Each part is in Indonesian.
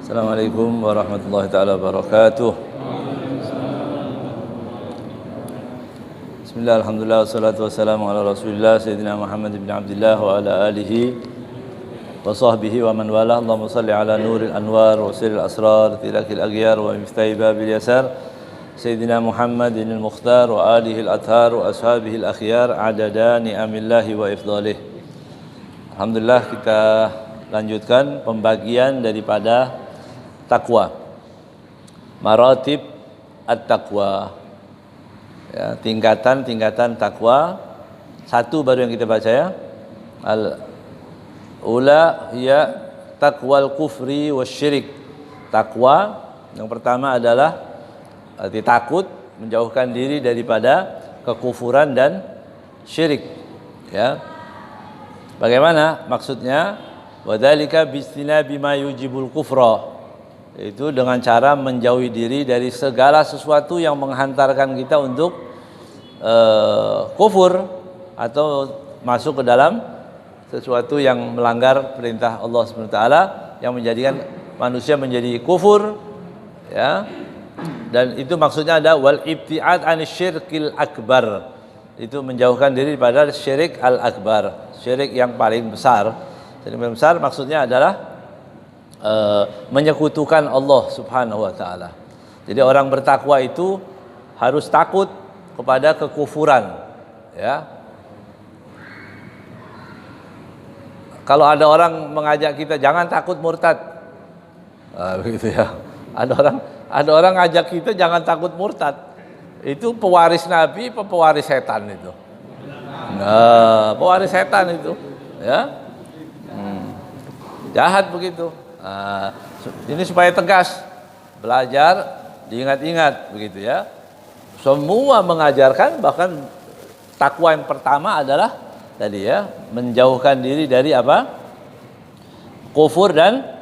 Assalamualaikum warahmatullahi taala wabarakatuh. Bismillah, alhamdulillah, wassalatu wassalamu ala rasulillah Sayyidina Muhammad ibn Abdullah wa ala alihi wa sahbihi wa man wala. Allahumma salli ala nuril anwar wa sirril asrar tilakil aghyar wa miftahi babil yasar Sayyidina Muhammadin al-Mukhtar wa alihi al-athhar wa ashabihi al-akhyar adada ni'amillahi wa ifdalih. Alhamdulillah, kita lanjutkan pembagian daripada takwa, maratib at-taqwa, ya, tingkatan-tingkatan takwa. Satu baru yang kita baca, ya, al-ula hiya taqwal kufri wasyirik. Takwa yang pertama adalah arti takut, menjauhkan diri daripada kekufuran dan syirik, ya. Bagaimana maksudnya? Wadzalika bistinabi ma yujibul kufra. Itu dengan cara menjauhi diri dari segala sesuatu yang menghantarkan kita untuk kufur atau masuk ke dalam sesuatu yang melanggar perintah Allah Subhanahu wa taala, yang menjadikan manusia menjadi kufur, ya. Dan itu maksudnya ada wal ibtiad anisyirkil akbar. Itu menjauhkan diri pada syirik al-akbar, syirik yang paling besar. Syirik yang besar maksudnya adalah menyekutukan Allah Subhanahu wa taala. Jadi orang bertakwa itu harus takut kepada kekufuran, ya. Kalau ada orang mengajak kita jangan takut murtad, begitu, ya. Ada orang ngajak kita jangan takut murtad. Itu pewaris Nabi apa pewaris setan itu? Nah, pewaris setan itu, ya. Jahat begitu. Nah, ini supaya tegas, belajar, diingat-ingat begitu, ya. Semua mengajarkan, bahkan takwa yang pertama adalah tadi, ya, menjauhkan diri dari apa? Kufur dan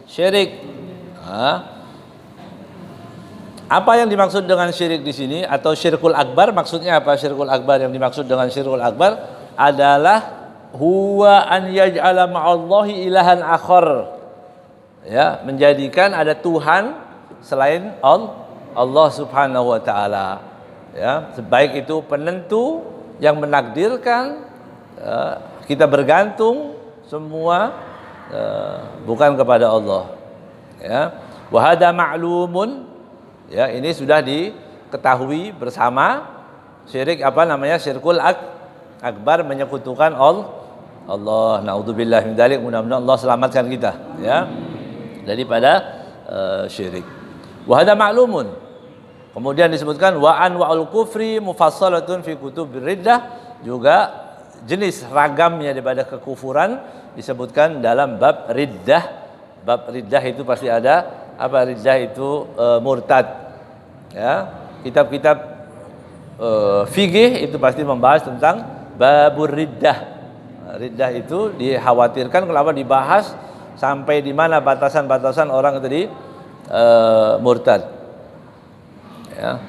syirik. Nah, apa yang dimaksud dengan syirik di sini atau syirkul akbar? Maksudnya apa syirkul akbar? Yang dimaksud dengan syirkul akbar adalah huwa an yaj'ala ma'allahi ilahan akhar, ya, menjadikan ada Tuhan selain Allah Subhanahu wa taala, ya, baik itu penentu yang menakdirkan, kita bergantung semua bukan kepada Allah, ya. Wa hada ma'lumun, ya, ini sudah diketahui bersama. Syirik apa namanya? Syirkul akbar, menyekutukan Allah. Naudzubillah min dzalik. Mudah-mudahan Allah selamatkan kita, ya, daripada syirik. Wa hada ma'lumun. Kemudian disebutkan wa anwa'ul kufri mufassalatun fi kutubir riddah, juga jenis ragamnya daripada kekufuran disebutkan dalam bab riddah. Bab riddah itu pasti ada apa? Riddah itu murtad, ya. Kitab-kitab fikih itu pasti membahas tentang babur riddah. Riddah itu dikhawatirkan kenapa dibahas sampai di mana batasan-batasan orang itu di murtad, ya.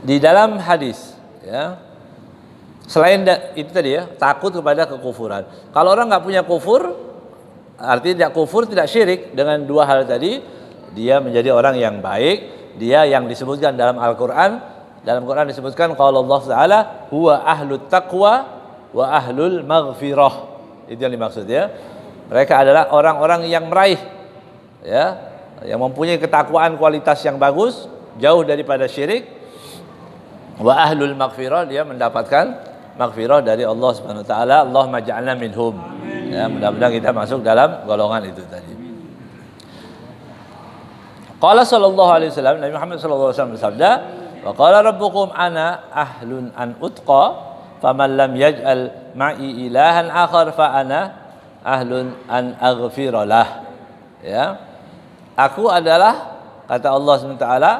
Di dalam hadis, ya, selain itu tadi, ya, takut kepada kekufuran. Kalau orang nggak punya kufur, artinya tidak kufur, tidak syirik dengan dua hal tadi, dia menjadi orang yang baik. Dia yang disebutkan dalam Al-Quran. Dalam Quran disebutkan kalau Allah Taala huwa ahlut taqwa wa ahlul maghfirah. Itu yang dimaksud, ya. Mereka adalah orang-orang yang meraih, ya, yang mempunyai ketakwaan kualitas yang bagus, jauh daripada syirik. Wa ahlul maghfirah, dia mendapatkan maghfirah dari Allah Subhanahu wa taala. Allahumma ja'alna minhum. Ya, mudah-mudahan kita masuk dalam golongan itu tadi. Qala sallallahu alaihi wasallam, Nabi Muhammad sallallahu alaihi wasallam bersabda, wa qala rabbukum ana ahlun an utqa, faman lam yaj'al ma'i ilahan akhar fa ana ahlun an aghfiralah. Ya. Aku adalah, kata Allah Subhanahu wa taala,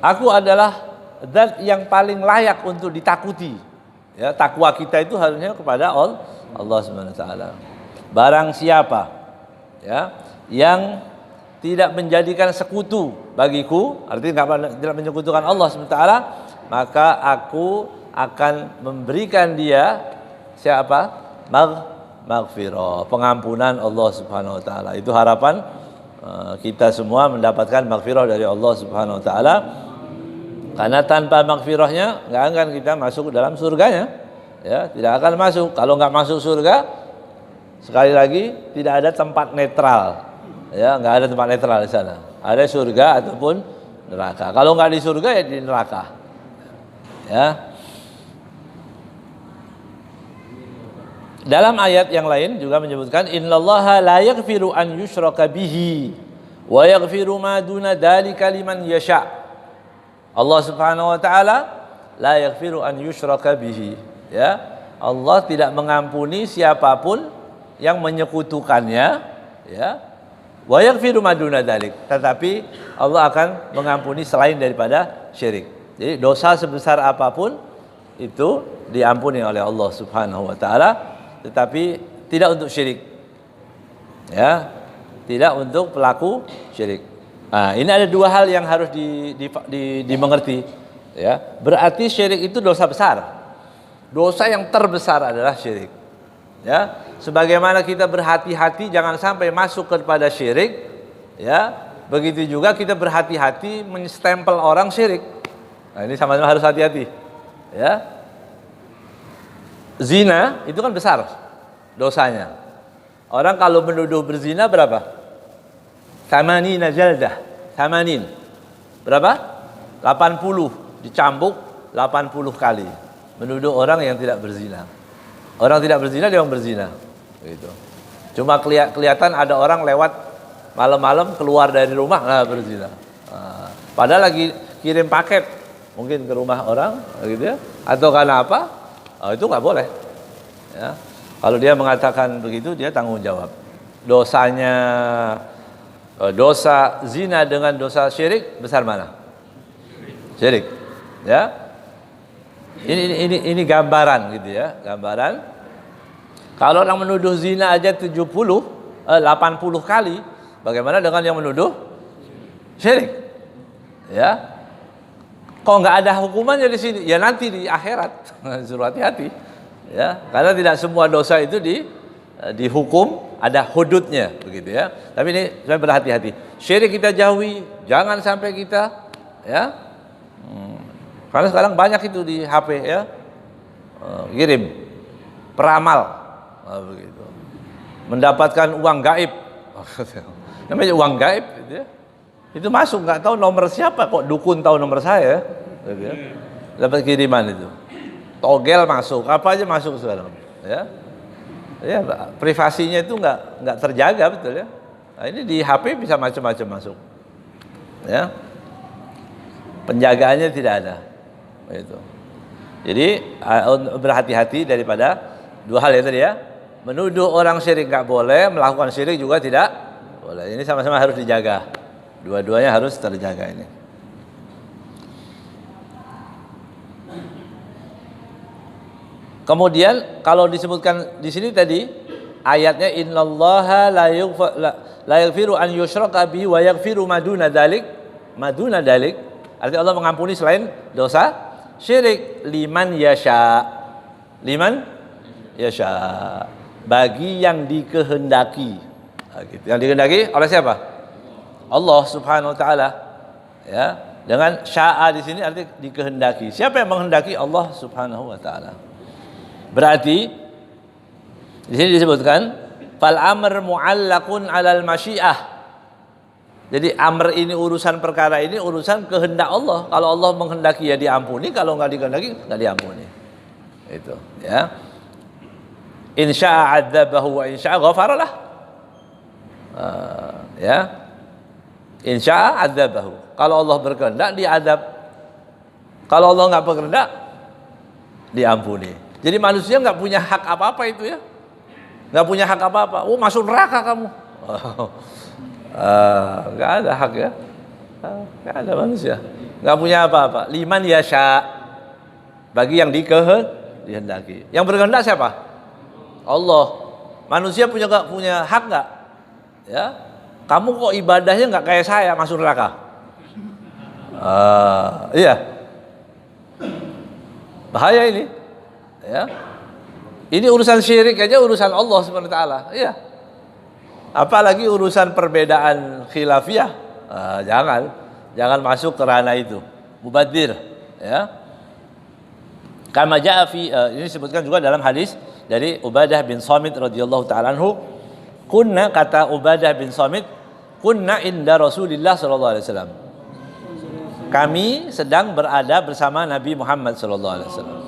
aku adalah zat yang paling layak untuk ditakuti. Ya, takwa kita itu harusnya kepada Allah Subhanahu wa taala. Barang siapa, ya, yang tidak menjadikan sekutu bagiku, artinya tidak menyekutukan Allah Subhanahu wa taala, maka aku akan memberikan dia siapa? maghfirah, pengampunan Allah Subhanahu wa taala. Itu harapan kita semua mendapatkan maghfirah dari Allah Subhanahu wa taala. Karena tanpa maghfirahnya nggak akan kita masuk dalam surganya. Ya, tidak akan masuk. Kalau nggak masuk surga, sekali lagi tidak ada tempat netral. Ya, nggak ada tempat netral di sana. Ada surga ataupun neraka. Kalau nggak di surga ya di neraka. Ya. Dalam ayat yang lain juga menyebutkan innallaha la yaghfiru an yushraka bihi wa yaghfiru ma duna dzalika liman yasha. Allah Subhanahu wa taala la yaghfiru an yushraka bihi. Ya. Allah tidak mengampuni siapapun yang menyekutukannya, ya. Wa yaghfiru ma duna dzalik. Tetapi Allah akan mengampuni selain daripada syirik. Jadi dosa sebesar apapun itu diampuni oleh Allah Subhanahu wa taala, tetapi tidak untuk syirik. Ya. Tidak untuk pelaku syirik. Nah, ini ada dua hal yang harus dimengerti. Ya. Berarti syirik itu dosa besar. Dosa yang terbesar adalah syirik. Ya. Sebagaimana kita berhati-hati jangan sampai masuk kepada syirik, ya. Begitu juga kita berhati-hati menstempel orang syirik. Nah, ini sama-sama harus hati-hati. Ya. Zina itu kan besar dosanya. Orang kalau menuduh berzina berapa? Thamanina jaldah. Thamanin. Berapa? 80. Dicambuk 80 kali. Menuduh orang yang tidak berzina. Orang tidak berzina dia orang berzina. Gitu. Cuma kelihatan ada orang lewat malam-malam keluar dari rumah berzina. Padahal lagi kirim paket mungkin ke rumah orang gitu ya. Atau karena apa? Itu nggak boleh. Ya. Kalau dia mengatakan begitu dia tanggung jawab. Dosanya dosa zina dengan dosa syirik besar mana? Syirik. Ya. Ini gambaran gitu ya, gambaran. Kalau orang menuduh zina aja 80 kali, bagaimana dengan yang menuduh syirik? Ya. Kok nggak ada hukumannya di sini? Ya nanti di akhirat. Suruh hati-hati. Ya, karena tidak semua dosa itu dihukum, ada hududnya begitu ya. Tapi ini saya berhati-hati. Syirik kita jauhi, jangan sampai kita ya. Karena sekarang banyak itu di HP ya. Kirim peramal begitu. Mendapatkan uang gaib. Namanya uang gaib gitu ya. Itu masuk nggak tahu nomor siapa, kok dukun tahu nomor saya gitu ya. Dapat kiriman itu. Togel masuk, apa aja masuk sekarang ya. Ya, privasinya itu nggak terjaga betul ya. Nah, ini di HP bisa macam-macam masuk. Ya. Penjagaannya tidak ada. Itu. Jadi berhati-hati daripada dua hal itu ya. Menuduh orang syirik nggak boleh, melakukan syirik juga tidak boleh. Ini sama-sama harus dijaga. Dua-duanya harus terjaga ini. Kemudian kalau disebutkan di sini tadi ayatnya innallaha la yaghfiru an yushraka bihi wa yaghfiru maduna dzalik. Maduna dzalik artinya Allah mengampuni selain dosa syirik liman yasha. Liman yasha. Bagi yang dikehendaki. Gitu. Yang dikehendaki oleh siapa? Allah Subhanahu wa taala. Ya, dengan syaa di sini artinya dikehendaki. Siapa yang menghendaki? Allah Subhanahu wa taala. Berarti di sini disebutkan fal amr mu'allaqun 'alal masyiah. Jadi amr ini urusan perkara ini urusan kehendak Allah. Kalau Allah menghendaki ya diampuni, kalau enggak dikehendaki enggak diampuni. Itu, ya. In syaa'a 'adzabahu wa in syaa'a ghafara lah. Ya. In syaa'a 'adzabahu. Kalau Allah berkehendak diadab. Kalau Allah enggak berkehendak diampuni. Jadi manusia nggak punya hak apa-apa itu ya, nggak punya hak apa-apa. Oh masuk neraka kamu, nggak ada hak ya, nggak ada manusia, nggak punya apa-apa. Liman yasha, bagi yang dikehendaki. Yang berkehendak siapa? Allah. Manusia nggak punya hak nggak? Ya, kamu kok ibadahnya nggak kayak saya masuk neraka? Iya, bahaya ini. Ya, Ini urusan syirik aja urusan Allah Subhanahu wa taala. Iya. Apalagi urusan perbedaan khilafiyah. Jangan masuk ke ranah itu. Mubadzir, ya. Kama jaa fi ini disebutkan juga dalam hadis dari Ubadah bin Samit radhiyallahu taala anhu, kunna, kata Ubadah bin Samit, kunna inda Rasulillah sallallahu alaihi wasallam. Kami sedang berada bersama Nabi Muhammad sallallahu alaihi wasallam.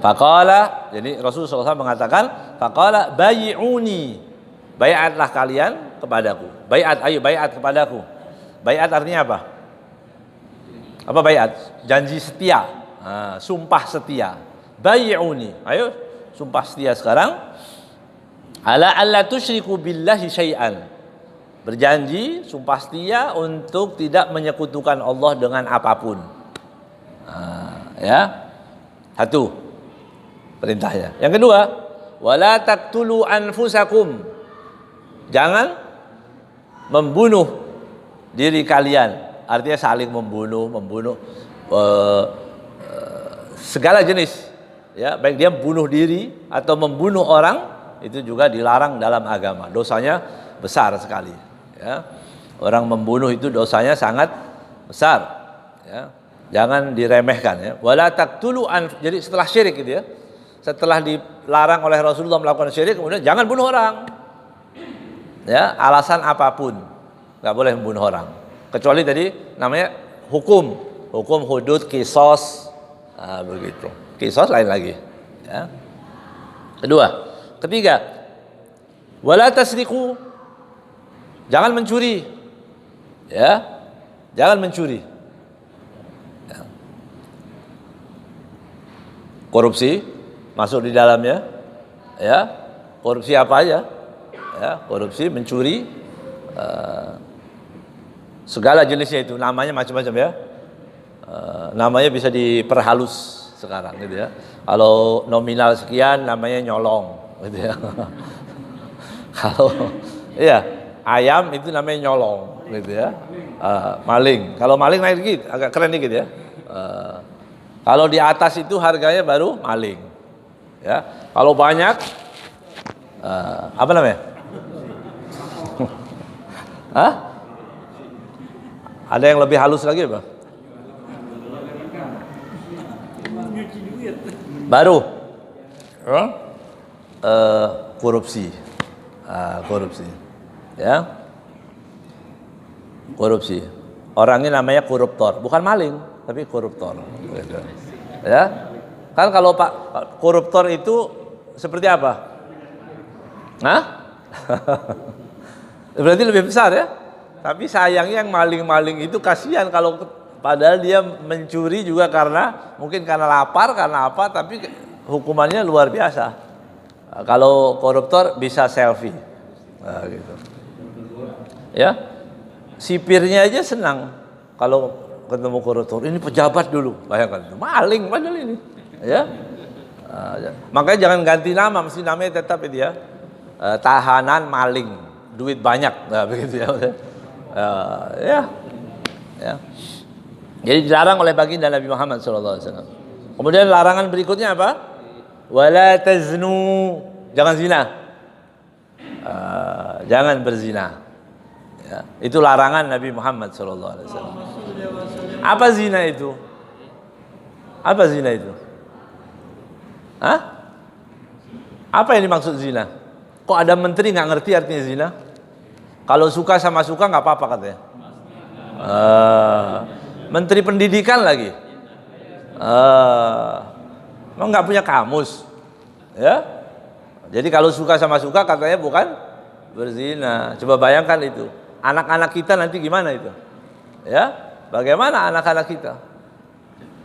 Faqala, jadi Rasulullah SAW mengatakan, faqala bayi'uni, bai'atlah kalian kepadaku. Bai'at, ayo bai'at kepadaku. Bai'at artinya apa? Apa bai'at? Janji setia, sumpah setia. Bayi'uni, ayo sumpah setia sekarang. Ala alla tusyriku billahi syai'an. Berjanji, sumpah setia untuk tidak menyekutukan Allah dengan apapun. Ya, satu perintahnya. Yang kedua, wala taqtulu anfusakum. Jangan membunuh diri kalian. Artinya saling membunuh segala jenis. Ya, baik dia bunuh diri atau membunuh orang, itu juga dilarang dalam agama. Dosanya besar sekali. Ya. Orang membunuh itu dosanya sangat besar. Ya. Jangan diremehkan. Ya. Wala taqtulu jadi setelah syirik gitu ya. Setelah dilarang oleh Rasulullah melakukan syirik, kemudian jangan bunuh orang. Ya, alasan apapun nggak boleh membunuh orang. Kecuali tadi namanya hukum hudud, kisos, begitu. Kisos lain lagi. Ya. Ketiga, wala tasriku, jangan mencuri. Ya, jangan mencuri. Ya. Korupsi masuk di dalamnya, ya, korupsi apa aja, ya, korupsi, mencuri, segala jenisnya itu, namanya macam-macam ya, namanya bisa diperhalus sekarang, gitu ya. Kalau nominal sekian, namanya nyolong, gitu ya. Kalau, iya, ayam itu namanya nyolong, gitu ya. Maling, kalau maling naik dikit, agak keren dikit ya. Kalau di atas itu harganya baru maling. Ya, kalau banyak apa namanya? Hah? Ada yang lebih halus lagi apa? Baru korupsi. Korupsi. Ya. Korupsi. Orangnya namanya koruptor, bukan maling, tapi koruptor. Ya. Kan kalau Pak koruptor itu seperti apa? Hah? Berarti lebih besar ya? Tapi sayangnya yang maling-maling itu kasihan, kalau padahal dia mencuri juga mungkin karena lapar, karena apa, tapi hukumannya luar biasa. Kalau koruptor bisa selfie. Gitu. Ya. Sipirnya aja senang kalau ketemu koruptor. Ini pejabat dulu, bayangkan itu. Maling padahal ini. Ya, makanya jangan ganti nama, mesti namanya tetap itu ya, tahanan maling, duit banyak, begitu ya. Ya. Jadi dilarang oleh baginda Nabi Muhammad SAW. Kemudian larangan berikutnya apa? Wala taznu, jangan zina, jangan berzina. Ya, itu larangan Nabi Muhammad SAW. Apa zina itu? Apa zina itu? Hah? Apa yang dimaksud zina? Kok ada menteri nggak ngerti artinya zina? Kalau suka sama suka nggak apa-apa katanya. Menteri pendidikan lagi. Emang nggak punya kamus, ya? Jadi kalau suka sama suka katanya bukan berzina. Coba bayangkan itu. Anak-anak kita nanti gimana itu? Ya, bagaimana anak-anak kita?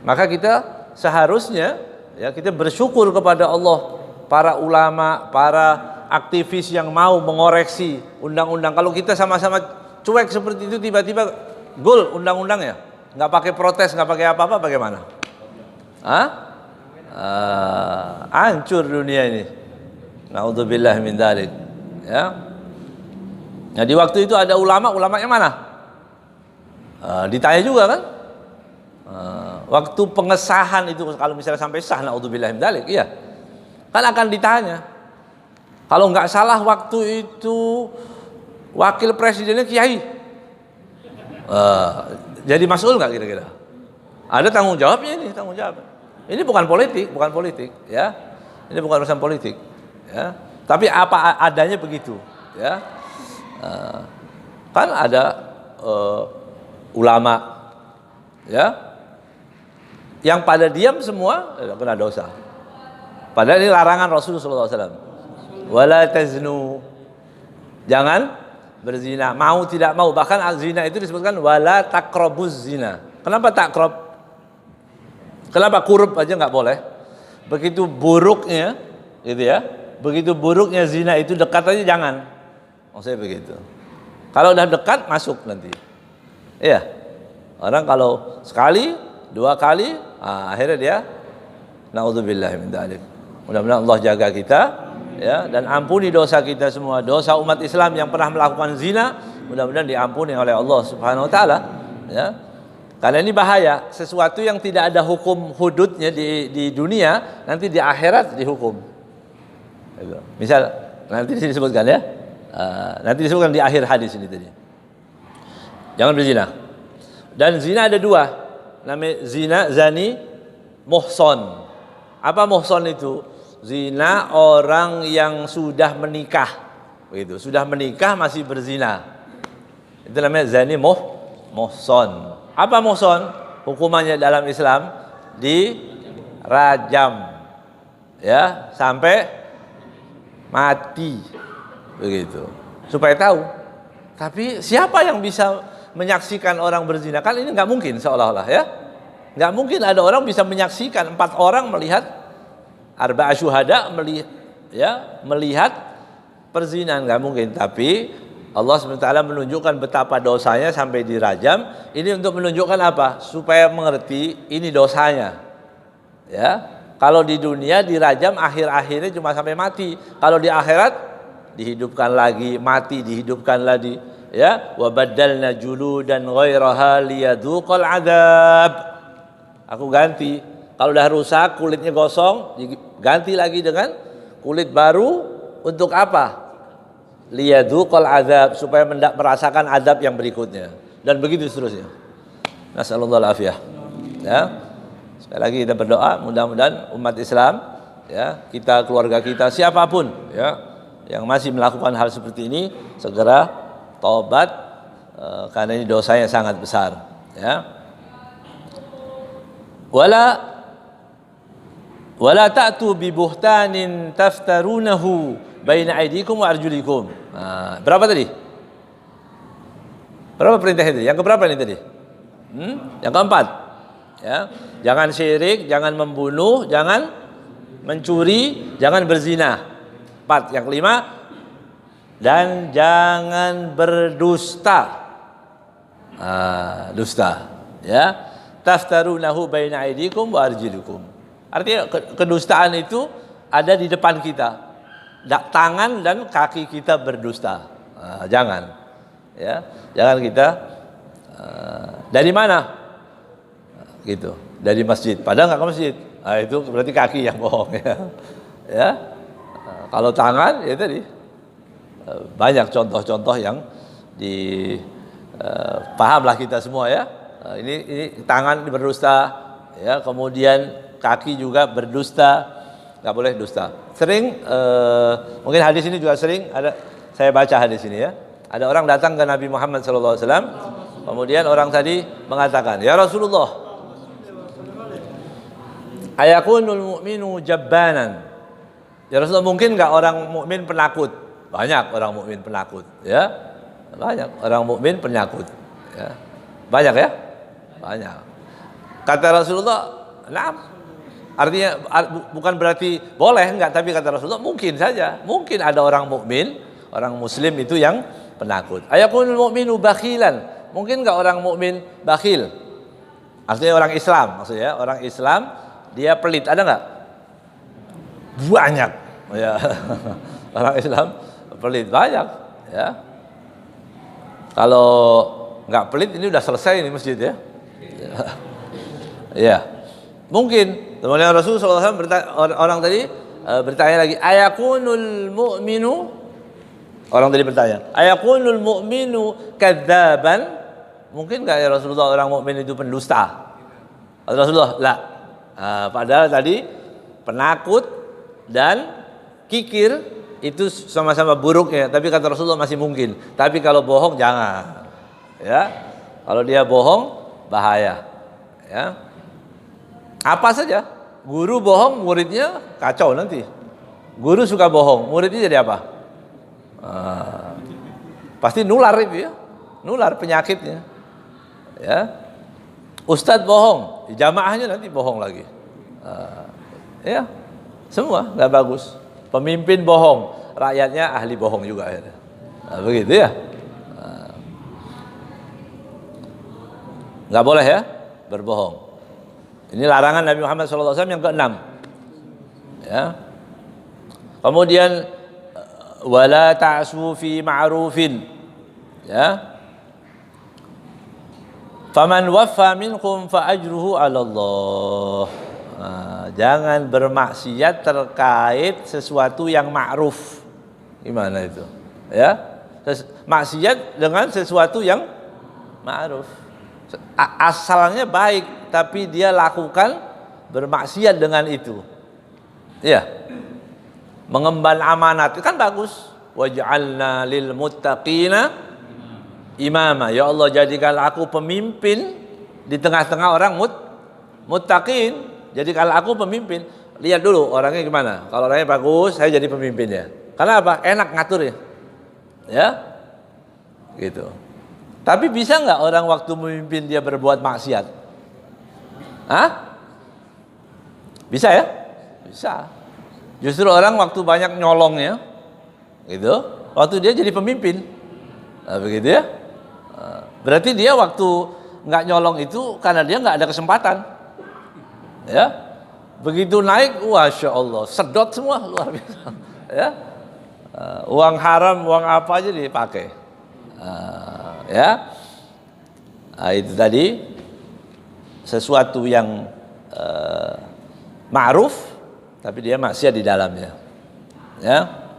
Maka kita seharusnya ya kita bersyukur kepada Allah, para ulama, para aktivis yang mau mengoreksi undang-undang. Kalau kita sama-sama cuek seperti itu, tiba-tiba gol undang-undangnya, nggak pakai protes, nggak pakai apa-apa, bagaimana? Hancur dunia ini. Naudzubillah min dzalik. Ya. Nah di waktu itu ada ulama-ulamanya mana? Ditanya juga kan? Waktu pengesahan itu kalau misalnya sampai sah, naudzubillah min dzalik, iya. Kan akan ditanya. Kalau nggak salah waktu itu wakil presidennya kiai. Jadi mas'ul nggak kira-kira? Ada tanggung jawabnya ini, tanggung jawab. Ini bukan politik, ya. Ini bukan urusan politik, ya. Tapi apa adanya begitu, ya. Kan ada ulama, ya, yang pada diam semua kena dosa. Padahal ini larangan Rasulullah SAW. Wala taznu, jangan berzina. Mau tidak mau, bahkan zina itu disebutkan wala taqrabuz zina. Kenapa takrab? Kenapa kurub aja nggak boleh? Begitu buruknya, gitu ya. Begitu buruknya zina itu dekat aja jangan. Maksudnya begitu. Kalau udah dekat masuk nanti. Iya. Orang kalau sekali, dua kali, akhirnya dia naudzubillah min dzalik. Mudah-mudahan Allah jaga kita, ya, dan ampuni dosa kita semua. Dosa umat Islam yang pernah melakukan zina, mudah-mudahan diampuni oleh Allah Subhanahu wa taala, ya. Karena ini bahaya, sesuatu yang tidak ada hukum hududnya di dunia, nanti di akhirat dihukum. Misal nanti disebutkan, ya, nanti disebutkan di akhir hadis ini tadi. Jangan berzina. Dan zina ada dua, namanya zina, zani, muhson. Apa muhson itu? Zina orang yang sudah menikah, begitu. Sudah menikah masih berzina, itu namanya zani muhson. Apa muhson? Hukumannya dalam Islam dirajam, ya, sampai mati, begitu. Supaya tahu. Tapi siapa yang bisa menyaksikan orang berzina? Kan ini nggak mungkin seolah-olah, ya. Nggak mungkin ada orang bisa menyaksikan 4 orang melihat arba'a syuhada melihat perzinahan, nggak mungkin. Tapi Allah SWT menunjukkan betapa dosanya sampai dirajam. Ini untuk menunjukkan apa? Supaya mengerti ini dosanya, ya. Kalau di dunia dirajam akhir-akhirnya cuma sampai mati. Kalau di akhirat dihidupkan lagi, mati dihidupkan lagi, ya. Wa baddalna juludan ghairaha liyadzuqal adzab. Aku ganti. Kalau udah rusak, kulitnya gosong, ganti lagi dengan kulit baru. Untuk apa? Liyadzuqal adzab, supaya merasakan azab yang berikutnya, dan begitu seterusnya. Nasallallahu alafiyah, ya. Sekali lagi kita berdoa mudah-mudahan umat Islam, ya, kita, keluarga kita, siapapun, ya, yang masih melakukan hal seperti ini segera taubat, karena ini dosanya sangat besar, ya. Wala ta'tu bi buhtanin taftarunahu baina aydikum wa arjulikum. Berapa tadi? Berapa perintah itu? Yang keberapa ini tadi? Yang keempat, ya. Jangan syirik, jangan membunuh, jangan mencuri, jangan berzina. 4. Yang kelima, dan jangan berdusta. Dusta, ya. Taftarunahu baina aydikum wa arjulikum. Artinya kedustaan itu ada di depan kita. Tangan dan kaki kita berdusta. Jangan, ya, jangan kita. Dari mana? Gitu, dari masjid. Padahal nggak ke masjid. Itu berarti kaki yang bohong, ya. Ya. Kalau tangan, ya tadi banyak contoh-contoh yang pahamlah kita semua, ya. Ini tangan berdusta, ya. Kemudian kaki juga berdusta. Nggak boleh dusta. Sering, mungkin hadis ini juga sering ada, saya baca hadis ini, ya. Ada orang datang ke Nabi Muhammad SAW, kemudian orang tadi mengatakan, ya Rasulullah, ayakunul mu'minu jabbanan. Ya Rasulullah, mungkin nggak orang mukmin penakut? Banyak orang mukmin penakut, ya. Banyak orang mukmin penakut, ya. Banyak, ya. Banyak. Kata Rasulullah, nah. Artinya bukan berarti boleh, enggak, tapi kata Rasulullah mungkin saja, mungkin ada orang mukmin, orang muslim itu yang penakut. Ayakunul mu'minu bakhilan, mungkin enggak orang mukmin bakhil? Artinya orang Islam, maksudnya orang Islam dia pelit, ada enggak? Banyak, ya. Orang Islam pelit banyak, ya. Kalau enggak pelit ini udah selesai ini masjid, ya. Ya. Mungkin. Kemudian Rasulullah SAW orang tadi bertanya lagi, ayakunul mu'minu, orang tadi bertanya, ayakunul mu'minu kadzaban, mungkin enggak ya Rasulullah orang mukmin itu pendusta? Rasulullah, la. Padahal tadi penakut dan kikir itu sama-sama buruk ya, tapi kata Rasulullah masih mungkin. Tapi kalau bohong jangan. Ya. Kalau dia bohong bahaya. Ya. Apa saja, guru bohong, muridnya kacau nanti. Guru suka bohong, muridnya jadi apa? Pasti nular itu ya, nular penyakitnya. Ya, ustadz bohong, jamaahnya nanti bohong lagi. Ya, semua nggak bagus. Pemimpin bohong, rakyatnya ahli bohong juga. Begitu ya. Nggak boleh ya berbohong. Ini larangan Nabi Muhammad SAW yang ke-6. Ya. Kemudian wala ta'su fi ma'rufin. Ya. Faman waffa minkum fa ajruhu 'ala Allah. Jangan bermaksiat terkait sesuatu yang ma'ruf. Gimana itu? Ya. Maksiat dengan sesuatu yang ma'ruf. Asalnya baik, tapi dia lakukan bermaksiat dengan itu. Ya. Mengemban amanat itu kan bagus. Waj'alna lil muttaqina imama. Ya Allah, jadikan aku pemimpin di tengah-tengah orang muttaqin. Jadikan aku pemimpin. Lihat dulu orangnya gimana. Kalau orangnya bagus, saya jadi pemimpinnya. Karena apa? Enak ngatur ya. Ya. Gitu. Tapi bisa nggak orang waktu memimpin dia berbuat maksiat? Hah? Bisa ya? Bisa. Justru orang waktu banyak nyolongnya, gitu, waktu dia jadi pemimpin, begitu ya. Berarti dia waktu nggak nyolong itu karena dia nggak ada kesempatan, ya. Begitu naik, masya Allah, sedot semua luar biasa, ya. Uang haram, uang apa aja dipakai. Ya, itu tadi sesuatu yang ma'ruf, tapi dia maksiat di dalamnya. Ya,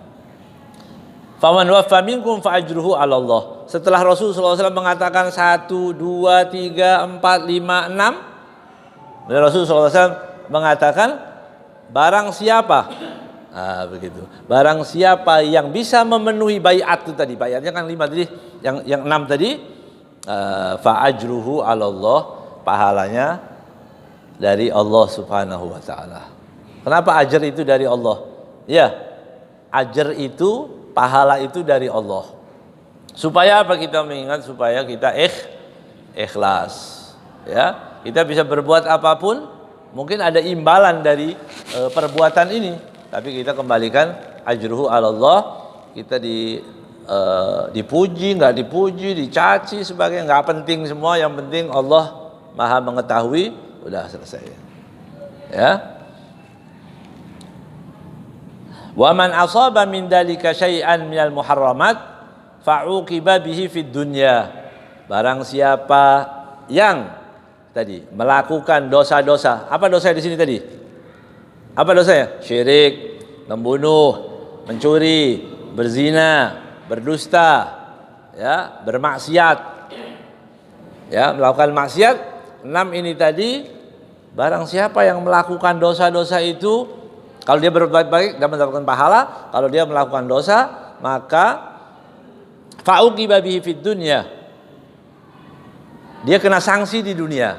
faman waffa minkum fa ajruhu 'ala Allah. Setelah Rasulullah SAW mengatakan 1, 2, 3, 4, 5, 6, Rasulullah SAW mengatakan barang siapa, begitu. Barang siapa yang bisa memenuhi baiat itu tadi, baiatnya kan 5 tadi, yang 6 tadi, fa ajruhu 'ala Allah, pahalanya dari Allah Subhanahu wa taala. Kenapa ajar itu dari Allah? Ya, ajar itu, pahala itu dari Allah. Supaya apa kita mengingat? Supaya kita ikhlas. Ya, kita bisa berbuat apapun, mungkin ada imbalan dari perbuatan ini, tapi kita kembalikan ajruhu 'ala Allah. Kita dipuji, nggak dipuji, dicaci sebagai nggak penting semua, yang penting Allah Maha mengetahui, udah selesai. Ya. Wa man asaba min dalika syai'an minal muharramat fa'uqiba bihi fid dunya. Barang siapa yang tadi melakukan dosa-dosa. Apa dosa di sini tadi? Apa dosanya? Syirik, membunuh, mencuri, berzina, berdusta, ya, bermaksiat. Ya, melakukan maksiat. 6 ini tadi, barang siapa yang melakukan dosa-dosa itu, kalau dia berbuat baik dan mendapatkan pahala, kalau dia melakukan dosa, maka fa'uqiba bihi fid dunya. Dia kena sanksi di dunia.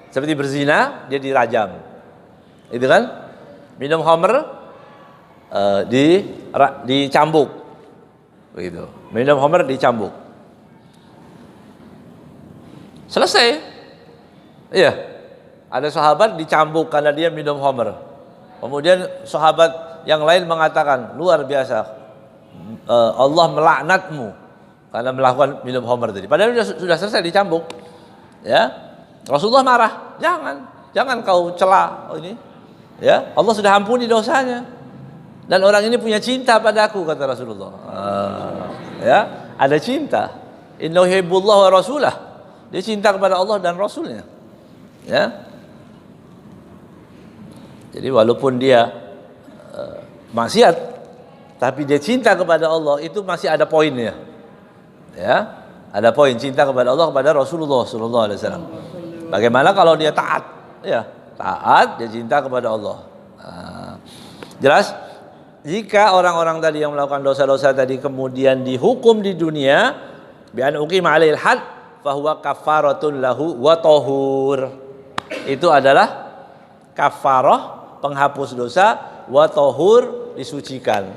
Seperti berzina, dia dirajam. Itu kan? Minum khamr, dicambuk. Begitu. Minum khamr dicambuk. Selesai. Iya. Ada sahabat dicambuk karena dia minum khamr. Kemudian sahabat yang lain mengatakan, luar biasa, Allah melaknatmu karena melakukan minum khamr tadi. Padahal sudah selesai dicambuk. Ya, Rasulullah marah, jangan kau cela ini. Ya, Allah sudah ampuni dosanya. Dan orang ini punya cinta padaku, kata Rasulullah. Ya, ada cinta. Innahu yuhibbullah wa rasulah. Dia cinta kepada Allah dan Rasulnya. Ya. Jadi walaupun dia maksiat, tapi dia cinta kepada Allah, itu masih ada poinnya. Ya, ada poin cinta kepada Allah, kepada Rasulullah sallallahu alaihi wasallam. Bagaimana kalau dia taat? Ya, taat, dia cinta kepada Allah. Jelas? Jika orang-orang tadi yang melakukan dosa-dosa tadi kemudian dihukum di dunia, bi an uqima alaihil had, fahuwa kafaratun lahu wa tahur. Itu adalah kafarah, penghapus dosa, wa tahur, disucikan.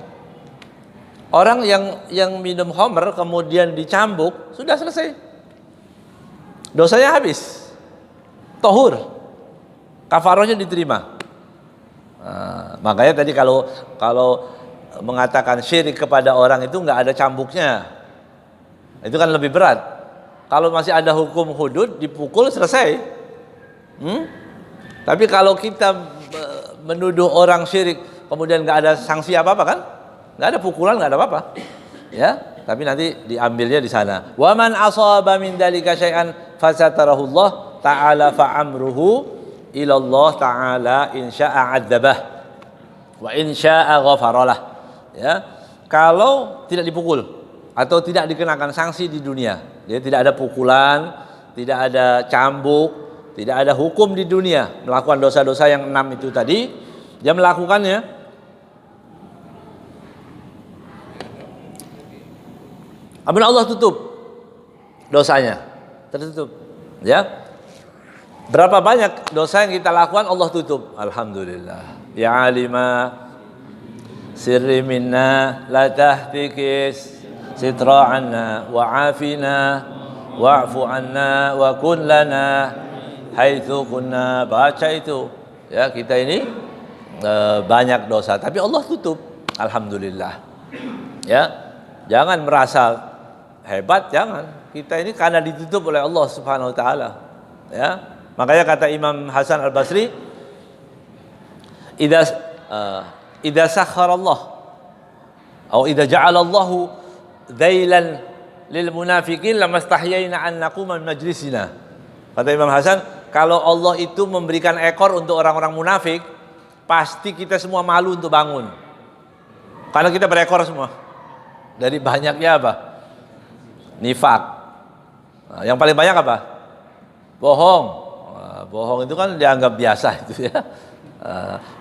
Orang yang minum khamr kemudian dicambuk, sudah selesai. Dosanya habis. Tahur. Kafarahnya diterima. Makanya tadi kalau mengatakan syirik kepada orang itu nggak ada cambuknya, itu kan lebih berat. Kalau masih ada hukum hudud, dipukul selesai. Tapi kalau kita menuduh orang syirik kemudian nggak ada sanksi apa-apa kan, nggak ada pukulan, nggak ada apa-apa, ya. Tapi nanti diambilnya di sana. Wa man asaba min dzalika syai'an fasatarahullah ta'ala fa'amruhu ilallah ta'ala insya'a adzabah wa insya'a ghafaralah. Ya, kalau tidak dipukul atau tidak dikenakan sanksi di dunia, dia tidak ada pukulan, tidak ada cambuk, tidak ada hukum di dunia, melakukan dosa-dosa yang 6 itu tadi, dia melakukannya, apabila Allah tutup dosanya, tertutup. Ya, berapa banyak dosa yang kita lakukan Allah tutup. Alhamdulillah. Ya alima sirri minna la tahtikis sitra anna wa afina wa'fu anna wa kun lana haitsu kunna. Baca itu. Ya, kita ini banyak dosa tapi Allah tutup. Alhamdulillah. Ya, jangan merasa hebat, jangan. Kita ini karena ditutup oleh Allah Subhanahu wa taala. Ya. Makanya kata Imam Hasan Al-Basri, idza sakhara Allah atau idza ja'ala Allahu dzailan lil munafiqin lamastahyayna an naquma min majlisina. Kata Imam Hasan, kalau Allah itu memberikan ekor untuk orang-orang munafik, pasti kita semua malu untuk bangun. Karena kita berekor semua. Dari banyaknya apa? Nifak. Nah, yang paling banyak apa? Bohong. Bohong itu kan dianggap biasa itu ya.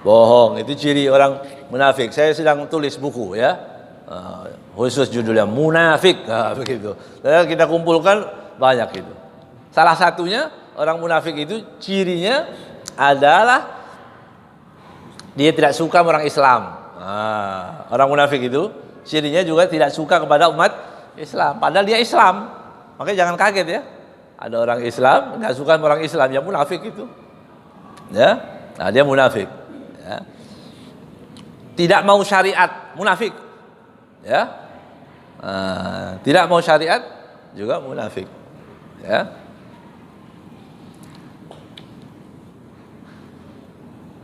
Bohong itu ciri orang munafik. Saya sedang tulis buku ya, khusus judulnya munafik, begitu. Dan kita kumpulkan banyak itu. Salah satunya orang munafik itu cirinya adalah dia tidak suka orang Islam. Orang munafik itu cirinya juga tidak suka kepada umat Islam. Padahal dia Islam. Makanya jangan kaget ya. Ada orang Islam nggak suka orang Islam, yang munafik itu, ya. Nah, dia munafik. Ya. Tidak mau syariat, munafik. Ya. Tidak mau syariat juga munafik. Ya.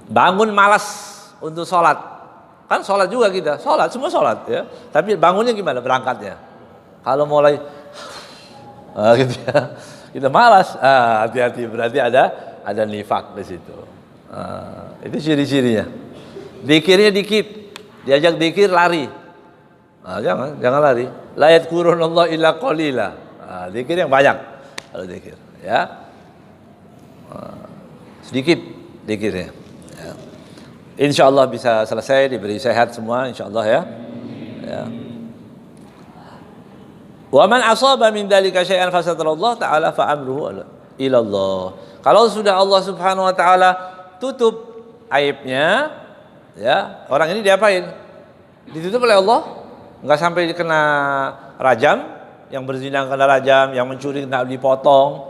Bangun malas untuk sholat, kan sholat juga kita, sholat semua sholat ya. Tapi bangunnya gimana berangkatnya? Kalau mulai gitu ya. Kita malas, hati-hati, berarti ada nifak di situ. Itu ciri-cirinya. Dikirnya dikit, diajak dikir lari. Jangan lari. La yadhkurunallah illa qalila. Dikir yang banyak kalau dikir, ya. Sedikit dikirnya. Ya. Insyaallah bisa selesai, diberi sehat semua insyaallah ya. Ya. Wa man asaba min dzalika syai'an fasatarallahu ta'ala fa amruhu ila Allah. Kalau sudah Allah Subhanahu wa taala tutup aibnya, ya, orang ini diapain? Ditutup oleh Allah, enggak sampai kena rajam, yang berzina kena rajam, yang mencuri kena dipotong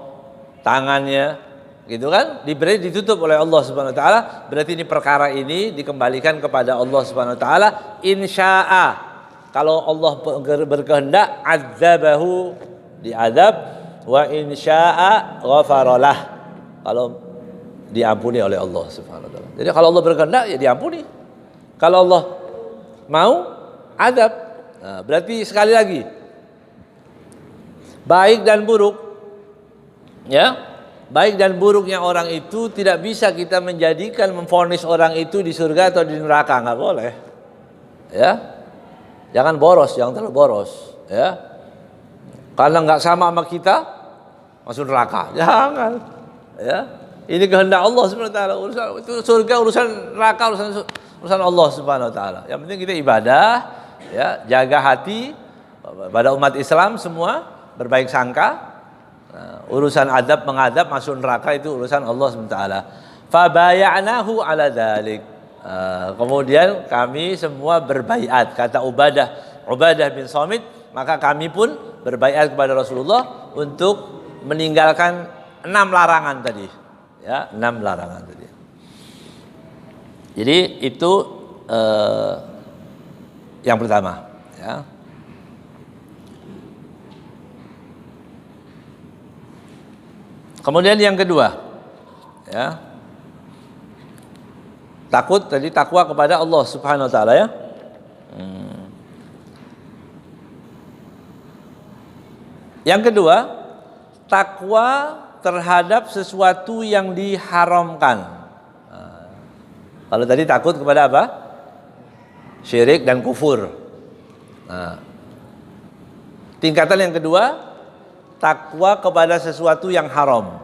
tangannya, gitu kan? Ditutup oleh Allah Subhanahu wa taala, berarti ini perkara ini dikembalikan kepada Allah Subhanahu wa taala insya'a. Kalau Allah berkehendak adzabahu, diadab, wa insya'a ghafaralah, kalau diampuni oleh Allah Subhanahu wa taala. Jadi kalau Allah berkehendak ya diampuni. Kalau Allah mau adab. Nah, berarti sekali lagi baik dan buruk, ya, baik dan buruknya orang itu tidak bisa kita menjadikan memvonis orang itu di surga atau di neraka, nggak boleh. Ya, jangan boros, jangan terlalu boros. Ya, karena nggak sama kita masuk neraka. Jangan. Ya, ini kehendak Allah Subhanahu wa taala. Urusan itu surga, urusan neraka, urusan Allah Subhanahu wa taala. Yang penting kita ibadah, ya, jaga hati pada umat Islam semua, berbaik sangka. Nah, urusan adab mengadab masuk neraka itu urusan Allah Subhanahu wa taala. Fabayanahu ala dzalik. Kemudian kami semua berbaiat, kata Ubadah bin Samit, maka kami pun berbaiat kepada Rasulullah untuk meninggalkan 6 larangan tadi. Ya, 6 larangan tadi. Jadi itu yang pertama, ya. Kemudian yang kedua, ya, takut tadi, takwa kepada Allah Subhanahu wa taala, ya. Yang kedua, takwa terhadap sesuatu yang diharamkan. Kalau tadi takut kepada apa? Syirik dan kufur. Nah, tingkatan yang kedua, takwa kepada sesuatu yang haram.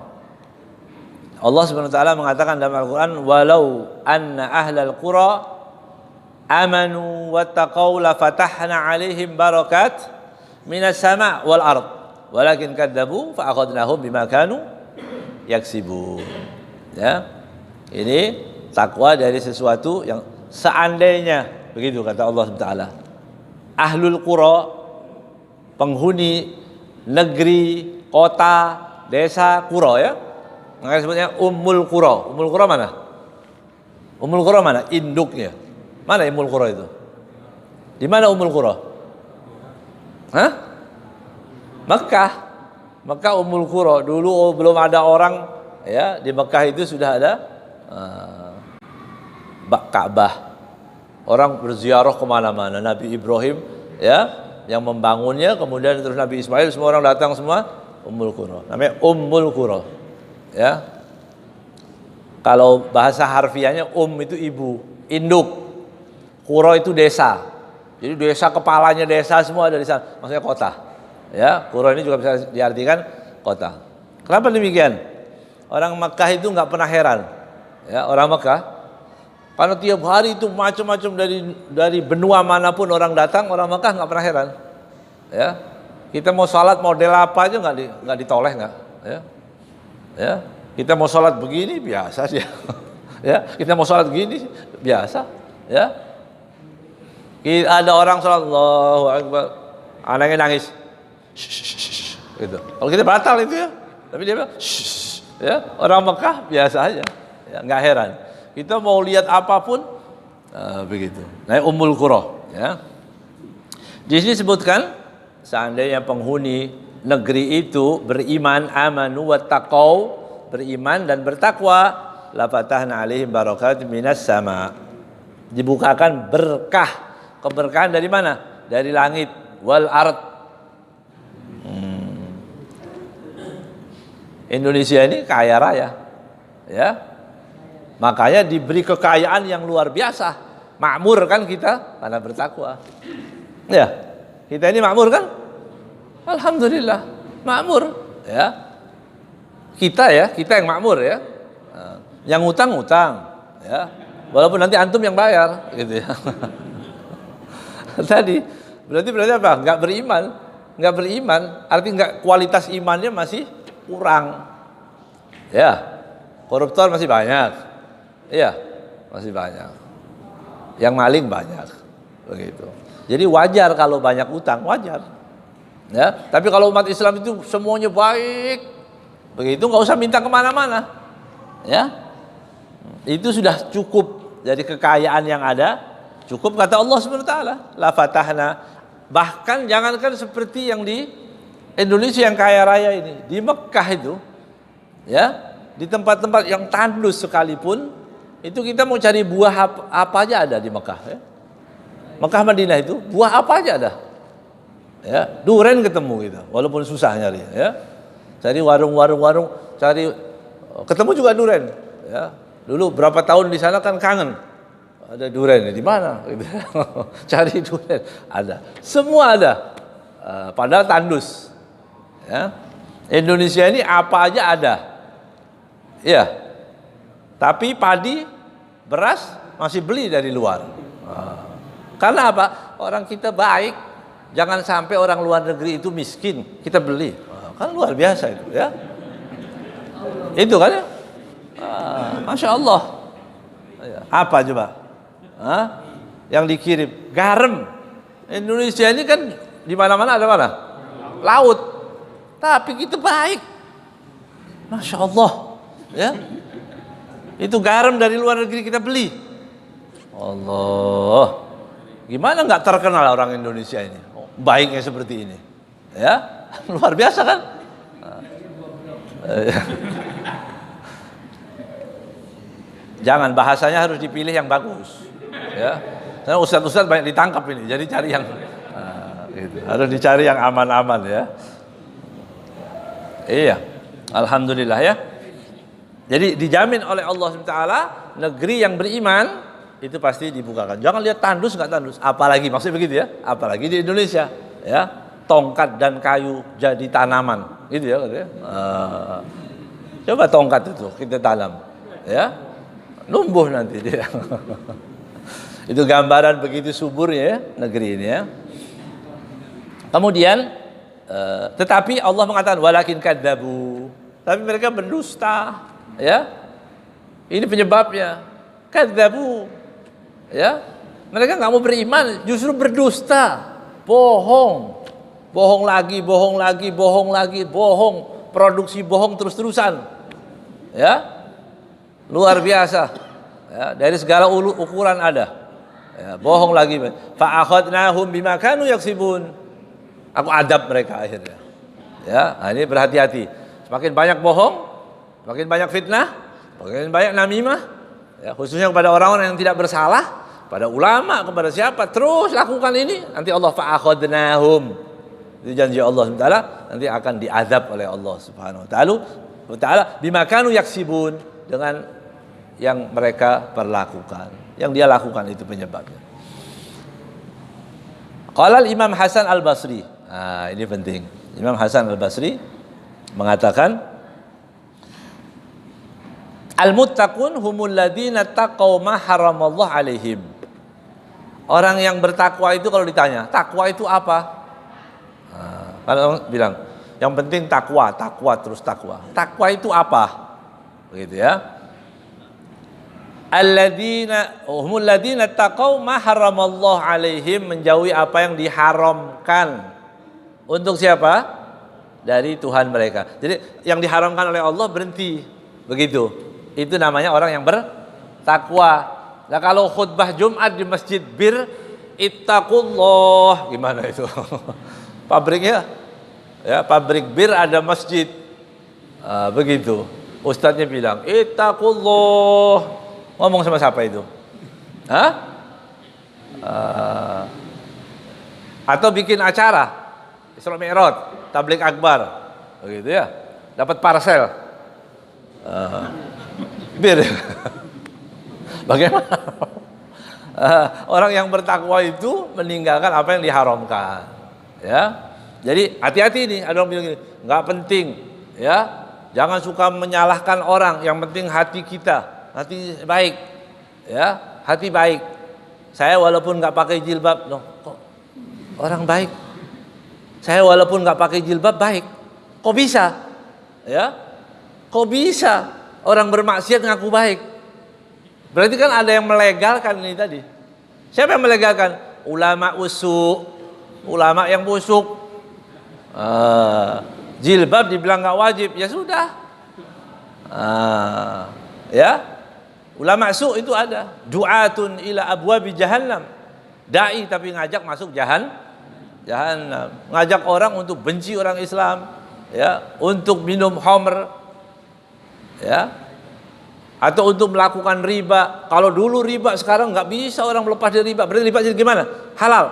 Allah Subhanahu wa taala mengatakan dalam Al-Qur'an, "Walau anna ahlal qura amanu wattaqau la fatahna 'alaihim barakat minas sama' wal ard, walakin kadzabu fa akhadnahum bima kanu yaksibun." Ya. Ini takwa dari sesuatu yang seandainya, begitu kata Allah Subhanahu wa taala. Ahlul qura, penghuni negeri, kota, desa, qura, ya. Makanya sebutnya Ummul Qura. Ummul Qura mana? Ummul Qura mana? Induknya. Mana Ummul Qura itu? Di mana Ummul Qura? Hah? Mekah. Mekah Ummul Qura. Dulu belum ada orang, ya, di Mekah itu sudah ada Ka'bah. Orang berziarah kemana-mana. Nabi Ibrahim, ya, yang membangunnya, kemudian terus Nabi Ismail, semua orang datang semua Ummul Qura. Namanya Ummul Qura. Ya, kalau bahasa harfiahnya itu ibu, induk, qura itu desa. Jadi desa, kepalanya desa semua ada di sana, maksudnya kota. Ya, qura ini juga bisa diartikan kota. Kenapa demikian? Orang Mekah itu nggak pernah heran. Ya, orang Mekah, karena tiap hari itu macam-macam dari benua manapun orang datang, orang Mekah nggak pernah heran. Ya, kita mau sholat model apa aja nggak ditoleh nggak. Ya. Ya, kita mau sholat begini biasa dia. Ya, kita mau sholat begini biasa. Ya, ada orang sholat Allahu Akbar, anaknya nangis. Gitu. Kalau kita batal itu, ya. Tapi dia bilang, ya, orang Mekah biasa aja. Ya, nggak heran. Kita mau lihat apapun, begitu. Nah, Ummul Qura. Ya. Di sini disebutkan seandainya penghuni negeri itu beriman, amanu wattaqau, beriman dan bertakwa, la fatahna alaihim barakat minas sama. Dibukakan berkah. Keberkahan dari mana? Dari langit, wal ard. Indonesia ini kaya raya. Ya. Makanya diberi kekayaan yang luar biasa. Makmur kan kita karena bertakwa. Ya. Kita ini makmur kan? Alhamdulillah, makmur, ya. Kita yang makmur, ya. Yang utang, ya. Walaupun nanti antum yang bayar, gitu, ya. Tadi berarti apa? Nggak beriman, artinya kualitas imannya masih kurang, ya. Koruptor masih banyak, iya, masih banyak. Yang maling banyak, begitu. Jadi wajar kalau banyak utang, wajar. Ya, tapi kalau umat Islam itu semuanya baik, begitu nggak usah minta kemana-mana, ya, itu sudah cukup. Jadi kekayaan yang ada cukup, kata Allah Subhanahu wa taala, la fatahna. Bahkan jangankan seperti yang di Indonesia yang kaya raya ini, di Mekah itu, ya, di tempat-tempat yang tandus sekalipun, itu kita mau cari buah apa aja ada di Mekah, ya. Mekah Madinah itu buah apa aja ada. Ya, duren ketemu gitu, walaupun susah nyari, ya. Cari warung, cari ketemu juga duren, ya. Dulu berapa tahun di sana kan kangen. Ada durian di mana? Gitu. Cari durian, ada. Semua ada. Padahal tandus. Ya. Indonesia ini apa aja ada. Iya. Tapi padi, beras masih beli dari luar. Karena apa? Orang kita baik. Jangan sampai orang luar negeri itu miskin, kita beli. Kan luar biasa itu, ya. Itu kan ya? Masya Allah. Apa coba? Yang dikirim garam. Indonesia ini kan di mana-mana ada mana? Laut. Tapi kita baik. Masya Allah. Ya. Itu garam dari luar negeri kita beli. Allah. Gimana nggak terkenal orang Indonesia ini? Baiknya seperti ini. Ya. Luar biasa kan? Jangan, bahasanya harus dipilih yang bagus. Ya. Karena ustadz-ustadz banyak ditangkap ini. Jadi cari yang gitu. Harus dicari yang aman-aman ya. Iya. Alhamdulillah ya. Jadi dijamin oleh Allah SWT negeri yang beriman itu pasti dibukakan. Jangan lihat tandus nggak tandus. Apalagi maksudnya begitu ya. Apalagi di Indonesia ya. Tongkat dan kayu jadi tanaman. Gitu ya. Coba tongkat itu kita tanam. Ya. Numbuh nanti dia. Itu gambaran begitu suburnya ya, negeri ini ya. Kemudian tetapi Allah mengatakan walakin kadzabu. Tapi mereka berdusta, ya. Ini penyebabnya. Kadzabu. Ya. Mereka enggak mau beriman, justru berdusta. Bohong. Bohong lagi, bohong lagi, bohong lagi, bohong. Produksi bohong terus-terusan. Ya. Luar biasa. Ya, dari segala ukuran ada. Ya, bohong lagi. Fa akhadnahum bima kanu yaksibun. Aku adab mereka akhirnya. Ya, nah ini berhati-hati. Semakin banyak bohong, semakin banyak fitnah, semakin banyak namimah, ya, khususnya kepada orang-orang yang tidak bersalah, pada ulama, kepada siapa, terus lakukan ini, nanti Allah fa akhadnahum. Itu janji Allah SWT, nanti akan diazab oleh Allah Subhanahu wa taala bima kanu yaksibun, dengan yang mereka perlakukan, yang dia lakukan itu penyebabnya. Qala Imam Hasan Al-Basri. Nah, ini penting. Imam Hasan Al-Basri mengatakan al-muttaqun humul ladzina taqaw ma haramallahu alaihim. Orang yang bertakwa itu kalau ditanya, takwa itu apa? Nah, kalau bilang, yang penting takwa, takwa terus takwa. Takwa itu apa? Begitu ya. Alladzina humul ladzina taqaw ma haramallahu alaihim, menjauhi apa yang diharamkan. Untuk siapa? Dari Tuhan mereka. Jadi yang diharamkan oleh Allah berhenti. Begitu. Itu namanya orang yang bertakwa. Nah kalau khutbah Jumat di Masjid Bir, ittaqullah, gimana itu? Pabriknya ya, pabrik bir ada masjid. Begitu. Ustadznya bilang, ittaqullah. Ngomong sama siapa itu? Hah? Atau bikin acara Isra Mi'raj, tablik akbar, begitu ya, dapat parcel bir. Bagaimana? Orang yang bertakwa itu meninggalkan apa yang diharamkan, ya. Jadi hati-hati nih, ada orang bilang gini, nggak penting, ya, jangan suka menyalahkan orang, yang penting hati kita. Hati baik, ya, hati baik. Saya walaupun nggak pakai jilbab, loh, kok orang baik. Saya walaupun nggak pakai jilbab baik, kok bisa? Ya, kok bisa orang bermaksiat ngaku baik? Berarti kan ada yang melegalkan ini tadi. Siapa yang melegalkan? Ulama usuk, ulama yang busuk. Jilbab dibilang nggak wajib, ya sudah. Ya. Ulama su' itu ada, du'atun ila abwabi jahannam. Dai tapi ngajak masuk jahannam. Ngajak orang untuk benci orang Islam, ya, untuk minum khamr, ya. Atau untuk melakukan riba. Kalau dulu riba, sekarang nggak bisa orang melepas dari riba. Berarti riba jadi gimana? Halal.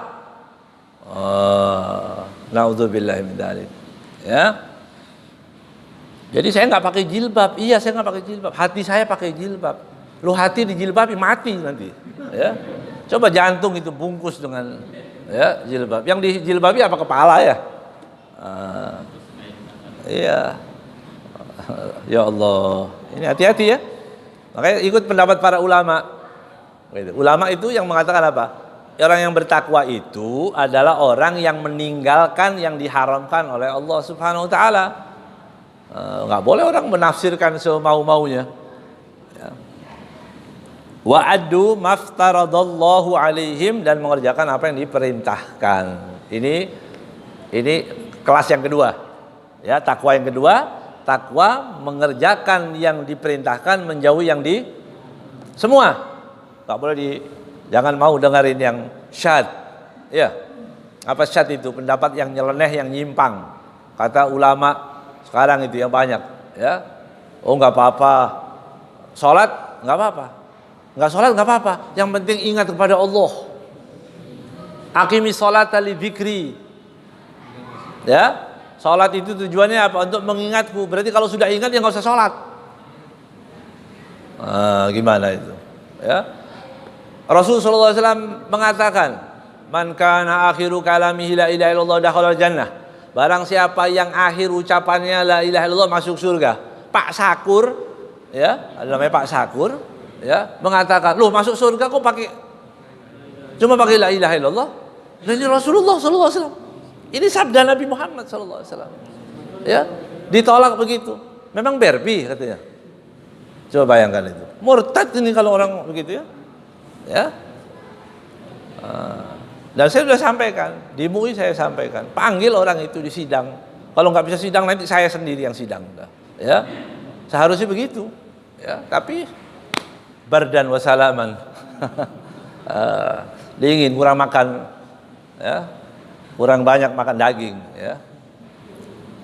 Naudzubillahi min dzalik. Ya. Jadi saya nggak pakai jilbab. Iya, saya nggak pakai jilbab. Hati saya pakai jilbab. Lu hati dijilbabi mati nanti. Ya. Coba jantung itu bungkus dengan ya jilbab. Yang dijilbabi apa kepala ya? Iya. Ya Allah. Ini hati-hati ya. Makanya ikut pendapat para ulama. Ulama itu yang mengatakan apa? Orang yang bertakwa itu adalah orang yang meninggalkan yang diharamkan oleh Allah Subhanahu wa taala. Enggak boleh orang menafsirkan semau-maunya. Ya. Wa'addu maftaradallahu alaihim, dan mengerjakan apa yang diperintahkan. Ini kelas yang kedua. Ya, takwa yang kedua, takwa mengerjakan yang diperintahkan, menjauhi yang di semua. Enggak boleh jangan mau dengerin yang syad. Ya. Apa syad itu? Pendapat yang nyeleneh, yang nyimpang. Kata ulama sekarang itu yang banyak, ya. Oh, enggak apa-apa. Salat enggak apa-apa. Enggak salat enggak apa-apa. Yang penting ingat kepada Allah. Aqimis sholata li dzikri. Ya. Salat itu tujuannya apa? Untuk mengingatku. Berarti kalau sudah ingat ya enggak usah salat. Gimana itu? Ya. Rasulullah SAW mengatakan, "Man kana akhiru kalamihi la ilaha illallah dakhala jannah." Barang siapa yang akhir ucapannya la ilaha illallah masuk surga. Pak Sakur, ya, ada namanya Pak Sakur, ya, mengatakan, "Loh, masuk surga kok cuma pakai la ilaha illallah?" Nah, ini Rasulullah sallallahu alaihi wasallam. Ini sabda Nabi Muhammad sallallahu alaihi wasallam. Ya, ditolak begitu. Memang berbi katanya. Coba bayangkan itu. Murtad ini kalau orang begitu ya. Ya. Dan saya sudah sampaikan, di MUI saya sampaikan, panggil orang itu di sidang. Kalau nggak bisa sidang nanti saya sendiri yang sidang, ya. Seharusnya begitu, ya. Tapi bardan wasalaman, dingin, kurang makan, ya, kurang banyak makan daging, ya.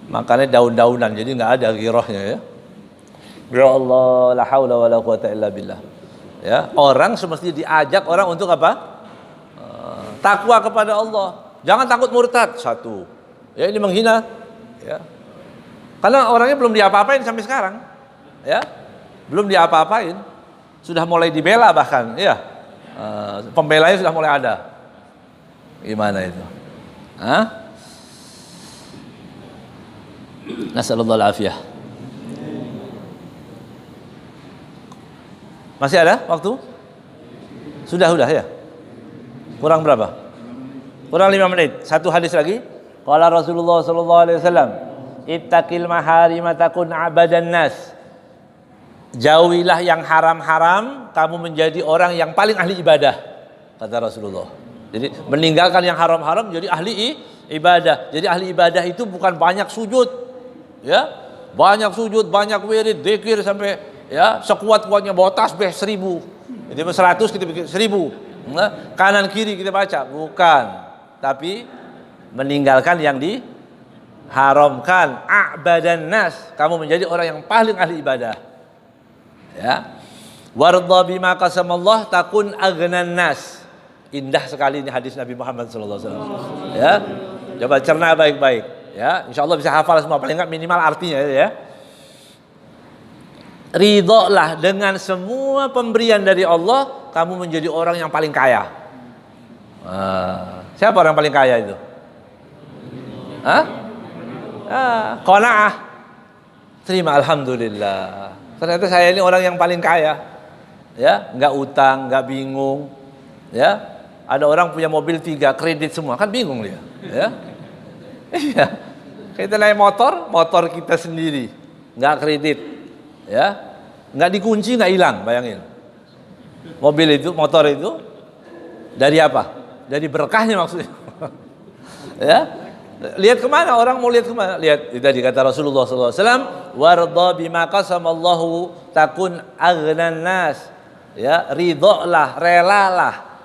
Makannya daun-daunan, jadi nggak ada girohnya, ya. Ya Allah, la haula wala quwata illa billah. Ya, orang semestinya diajak orang untuk apa? Takwa kepada Allah. Jangan takut murtad. Satu. Ya, ini menghina. Ya. Karena orangnya belum diapa-apain sampai sekarang. Ya. Belum diapa-apain. Sudah mulai dibela bahkan. Ya. Pembelanya sudah mulai ada. Gimana itu? Hah? Nasallallahu alafiyah. Masih ada waktu? Sudah ya. Kurang berapa? Kurang 5 menit. Satu hadis lagi. Qala Rasulullah sallallahu alaihi wasallam, "Ittaqil maharima takun abadan nas." Jauhilah yang haram-haram, kamu menjadi orang yang paling ahli ibadah, kata Rasulullah. Jadi meninggalkan yang haram-haram jadi ahli ibadah. Jadi ahli ibadah itu bukan banyak sujud. Ya. Banyak sujud, banyak wirid, zikir sampai ya sekuat-kuatnya bawa tasbih 1000. Jadi 100 kita bikin 1000. Kanan kiri kita baca, bukan, tapi meninggalkan yang diharamkan. A'badan nas, kamu menjadi orang yang paling ahli ibadah. Ya. Warda bima qasamallah takun aghnan nas. Indah sekali ini hadis Nabi Muhammad sallallahu alaihi wasallam. Ya. Coba cerna baik-baik, ya. Insyaallah bisa hafal semua, paling enggak minimal artinya, ya. Ridholah dengan semua pemberian dari Allah, kamu menjadi orang yang paling kaya. Siapa orang paling kaya itu? Qanaah. Terima, alhamdulillah. Ternyata saya ini orang yang paling kaya. Ya, enggak utang, enggak bingung. Ya. Ada orang punya mobil 3, kredit semua, kan bingung dia. Ya. Iya. Kita naik motor kita sendiri, enggak kredit. Ya, nggak dikunci, nggak hilang, bayangin. Mobil itu, motor itu dari apa? Dari berkahnya maksudnya. Ya, lihat kemana orang mau lihat kemana? Lihat tadi kata Rasulullah SAW, warda bima qasamallahu takun aghnan nas. Ya, ridholah, relalah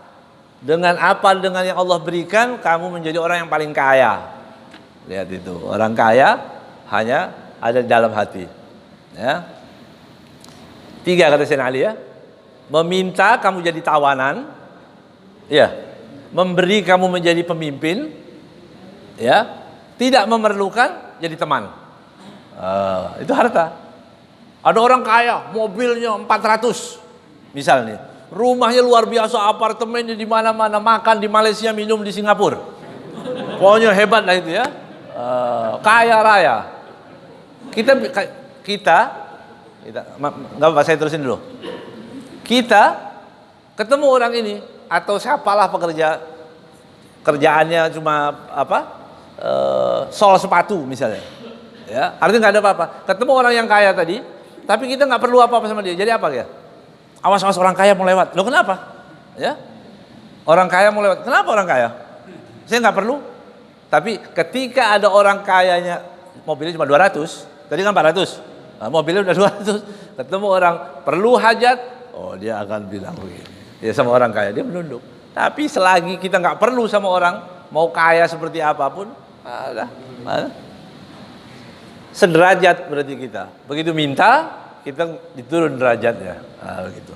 dengan apa dengan yang Allah berikan, kamu menjadi orang yang paling kaya. Lihat itu, orang kaya hanya ada di dalam hati. Ya. 3 kata Sayyidina Ali, ya. Meminta kamu jadi tawanan, ya. Memberi kamu menjadi pemimpin, ya. Tidak memerlukan jadi teman. Itu harta. Ada orang kaya, mobilnya 400, Misalnya, rumahnya luar biasa, apartemennya di mana-mana, makan di Malaysia, minum di Singapura. Pokoknya hebat lah itu ya. Kaya raya. Kita nggak apa, saya terusin dulu. Kita ketemu orang ini atau siapalah kerjaannya cuma sol sepatu misalnya, ya artinya nggak ada apa-apa. Ketemu orang yang kaya tadi, tapi kita nggak perlu apa-apa sama dia. Jadi apa ya? Awas orang kaya mau lewat. Loh kenapa? Ya, orang kaya mau lewat. Kenapa orang kaya? Saya nggak perlu. Tapi ketika ada orang kayanya mobilnya cuma 200, tadi kan 400, nah, mobilnya udah 200, ketemu orang perlu hajat, oh dia akan bilang begini. Ya sama orang kaya dia menunduk. Tapi selagi kita nggak perlu sama orang, mau kaya seperti apapun, ada. Sederajat berarti kita. Begitu minta, kita diturun derajatnya. Nah, begitu.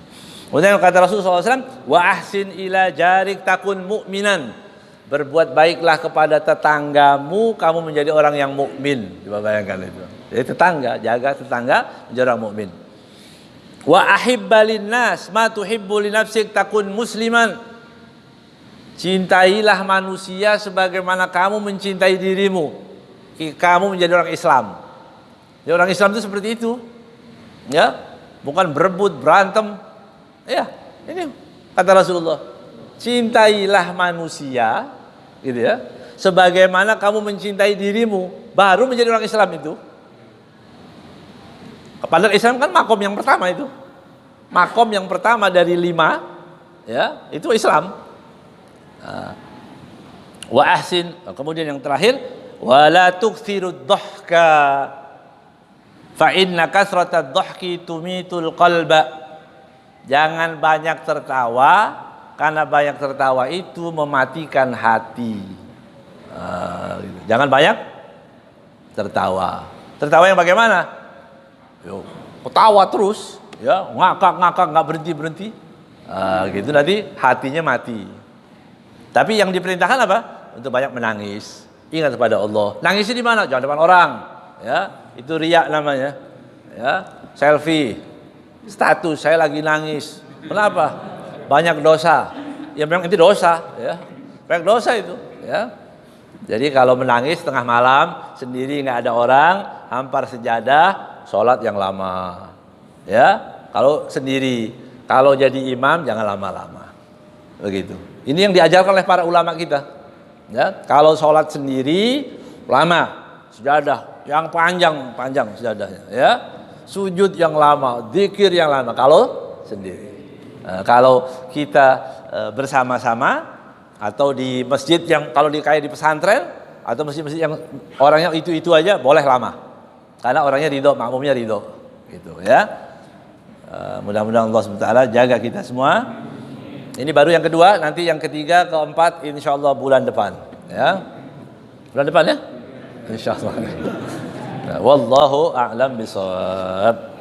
Kemudian kata Rasulullah SAW, wa ahsin ila jarik takun mu'minan. Berbuat baiklah kepada tetanggamu, kamu menjadi orang yang mukmin. Coba bayangkan itu. Jadi tetangga, jaga tetangga menjadi orang mukmin. Wa ahibba linnas ma tuhibbu li nafsik takun musliman. Cintailah manusia sebagaimana kamu mencintai dirimu. Kamu menjadi orang Islam. Ya, orang Islam itu seperti itu. Ya, bukan berebut, berantem. Ya, ini kata Rasulullah. Cintailah manusia, gitu ya. Sebagaimana kamu mencintai dirimu, baru menjadi orang Islam itu. Padahal Islam kan makom yang pertama itu. Makom yang pertama dari 5, ya, itu Islam. Wa ahsin, kemudian yang terakhir, wala tukthirud dhahka fa inna kasratad dhahki tumitul qalba. Jangan banyak tertawa, karena banyak tertawa itu mematikan hati. Jangan banyak tertawa. Tertawa yang bagaimana? Yo, ketawa terus, ya, ngakak nggak berhenti. Gitu nanti hatinya mati. Tapi yang diperintahkan apa? Untuk banyak menangis. Ingat kepada Allah. Nangisnya di mana? Jangan depan orang. Ya, itu riya namanya. Ya, selfie. Status saya lagi nangis. Kenapa? Banyak dosa. Ya memang itu dosa, ya. Banyak dosa itu, ya. Jadi kalau menangis tengah malam sendiri nggak ada orang, hampar sejadah, sholat yang lama. Ya, kalau sendiri. Kalau jadi imam jangan lama-lama. Begitu. Ini yang diajarkan oleh para ulama kita. Ya, kalau sholat sendiri lama, sejadah yang panjang sejadahnya, ya. Sujud yang lama, zikir yang lama kalau sendiri. Kalau kita bersama-sama atau di masjid yang kalau kayak di pesantren atau masjid-masjid yang orangnya itu aja boleh lama. Karena orangnya ridho, makmumnya ridho. Gitu ya. Mudah-mudahan Allah SWT jaga kita semua. Ini baru yang kedua, nanti yang ketiga, keempat insyaallah bulan depan, ya. Bulan depan ya? Insyaallah. Wallahu a'lam bishawab.